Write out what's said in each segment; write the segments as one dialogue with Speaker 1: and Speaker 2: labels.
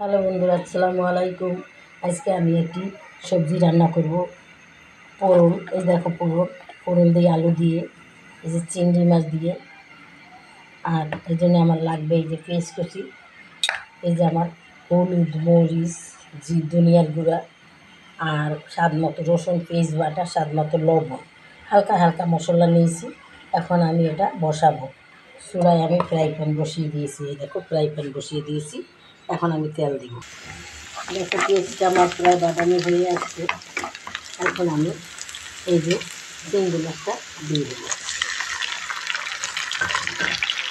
Speaker 1: Hello বন্ধুরা, আসসালামু আলাইকুম। আজকে আমি একটি সবজি রান্না করব। পোড়ল, এই দেখো পোড়ল দিয়ে আলু দিয়ে, এই যে চিংড়ি মাছ দিয়ে। আর এই জন্য আমার লাগবে এই যে পেঁয়াজ কুচি, এই যে আমার হলুদ, মরিচ, ধনিয়ার গুঁড়া, আর স্বাদ মতো রসুন, পেঁয়াজ বাটা, স্বাদ মতো লবণ, হালকা হালকা মশলা নিয়েছি। এখন আমি এটা বসাবো চুলায়। আমি ফ্রাই প্যান বসিয়ে দিয়েছি, এই দেখো ফ্রাই প্যান বসিয়ে দিয়েছি। এখন আমি তেল দিব। দেখো পেঁয়াজটা আমার প্রায় বাদামি হয়ে আসছে। এখন আমি এই যে চিংড়ি মাছটা দিয়ে দেবো।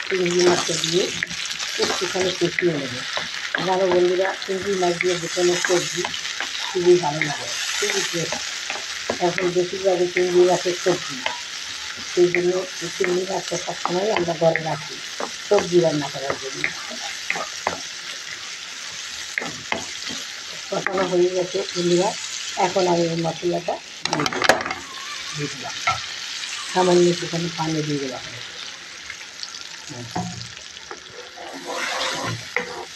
Speaker 1: চিংড়ি মাছটা দিয়ে একটুখানি কষিয়ে নেবে। জানো বন্ধুরা, চিংড়ি মাছ দিয়ে যে কোনো সবজি খুবই ভালো লাগে, খুবই টেস্ট। এখন বেশিরভাগই চিংড়ি মাছের সবজি, সেই জন্য চিংড়ি মাছটা সবসময় আমরা ঘরে রাখি সবজি রান্না করার জন্য। কষানো হয়ে গেছে বন্ধুরা। এখন আমি এই মশলাটা দিয়ে দিলাম, সামান্য একটুখানি পানি দিয়ে দিলাম।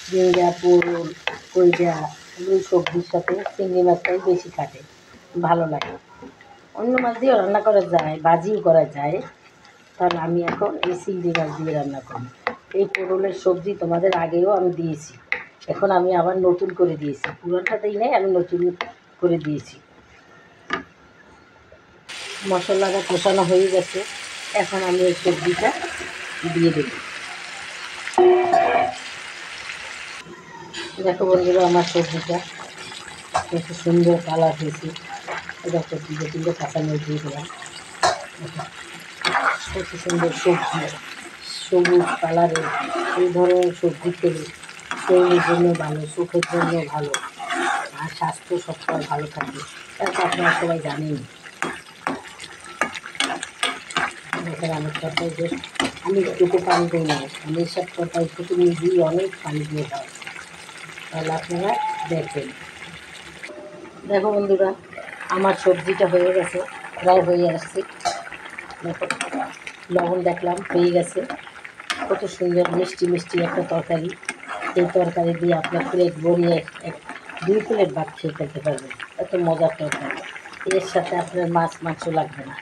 Speaker 1: ঝিঙ্গা, পোড়ল, কইজা, এগুলো সবজির সাথে চিংড়ি মাছটাই বেশি কাটে, ভালো লাগে। অন্য মাছ দিয়েও রান্না করা যায়, ভাজিও করা যায়। তাহলে আমি এখন এই চিংড়ি মাছ দিয়ে রান্না করি। এই পোড়লের সবজি তোমাদের আগেও আমি দিয়েছি, এখন আমি আবার নতুন করে দিয়েছি। পুরোটা দিই নাই, আমি নতুন করে দিয়েছি। মশলাটা কষানো হয়ে গেছে, এখন আমি এই সবজিটা দিয়ে দেব। দেখো বন্ধুরা, আমার সবজিটা কত সুন্দর কালার হয়েছে। দেখো তিনটে কাঁচামরিচ দিয়ে দিলাম। কত সুন্দর সবজি, সবুজ কালারের। এই ধরনের সবজি খেলে শরীরের জন্য ভালো, চোখের জন্য ভালো, আর স্বাস্থ্য সবসময় ভালো থাকে। তারপর আপনারা সবাই জানেন। দেখেন আমার তরকারি যে আমি একটু পানি দিই না, আমি এইসব তরকারি থেকে নিজেই অনেক পানি দিয়ে খাই। তাহলে আপনারা দেখবেন। দেখো বন্ধুরা, আমার সবজিটা হয়ে গেছে, প্রায় হয়ে আসছে। দেখো লবণ দেখলাম হয়ে গেছে। কত সুন্দর মিষ্টি মিষ্টি একটা তরকারি। এই তরকারি দিয়ে আপনার প্লেট ভরিয়ে 2 প্লেট ভাত খেয়ে ফেলতে পারবেন। এত মজার তরকারি। এর সাথে আপনার মাছ মাংস লাগবে না,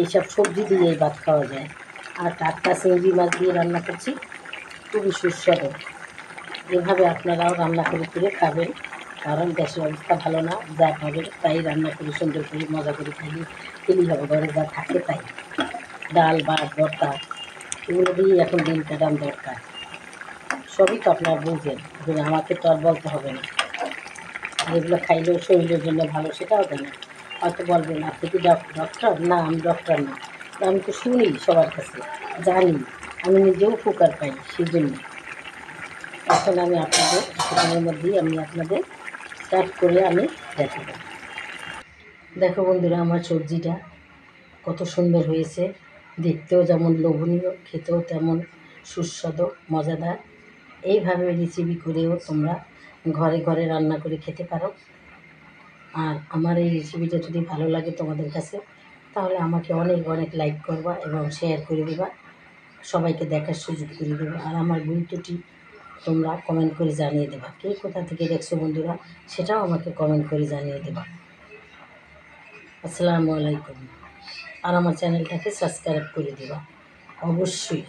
Speaker 1: এইসব সবজি দিয়ে এই ভাত খাওয়া যায়। আর টাটকা চিংড়ি মাছ দিয়ে রান্না করছি, খুবই সুস্বাদু। এভাবে আপনারাও রান্না করে করে খাবেন, কারণ দেশের অবস্থা ভালো না। যা পাবেন তাই রান্না করে সুন্দর করে মজা করে খেলেই হবে। ঘরে যা থাকে তাই, ডাল ভাত ভর্তা এগুলো দিয়েই এখন দিন কাটান দরকার। সবই তো আপনারা বুঝেন, কিন্তু আমাকে তো আর বলতে হবে না। যেগুলো খাইলেও শরীরের জন্য ভালো সেটাও জানে। হয়তো বলবেন আপনি কি ডক্টর? না, আমি ডক্টর না, আমি তো শুনি সবার কাছে, জানি, আমি নিজেও উপকার পাই। সেই জন্য এখন আমি আপনাদের সেখানের মধ্যেই আমি আপনাদের স্টার্ট করে আমি দেখাবো। দেখো বন্ধুরা, আমার সবজিটা কত সুন্দর হয়েছে। দেখতেও যেমন লোভনীয়, খেতেও তেমন সুস্বাদু মজাদার। এইভাবে রেসিপি করেও তোমরা ঘরে ঘরে রান্না করে খেতে পারো। আর আমার এই রেসিপিটা যদি ভালো লাগে তোমাদের কাছে, তাহলে আমাকে অনেক অনেক লাইক করবা এবং শেয়ার করে দেবা, সবাইকে দেখার সুযোগ করে দেবে। আর আমার গুরুত্বটি তোমরা কমেন্ট করে জানিয়ে দেবা। কে কোথা থেকে দেখছো বন্ধুরা, সেটাও আমাকে কমেন্ট করে জানিয়ে দেবা। আসসালামু আলাইকুম। আর আমার চ্যানেলটাকে সাবস্ক্রাইব করে দেবা অবশ্যই।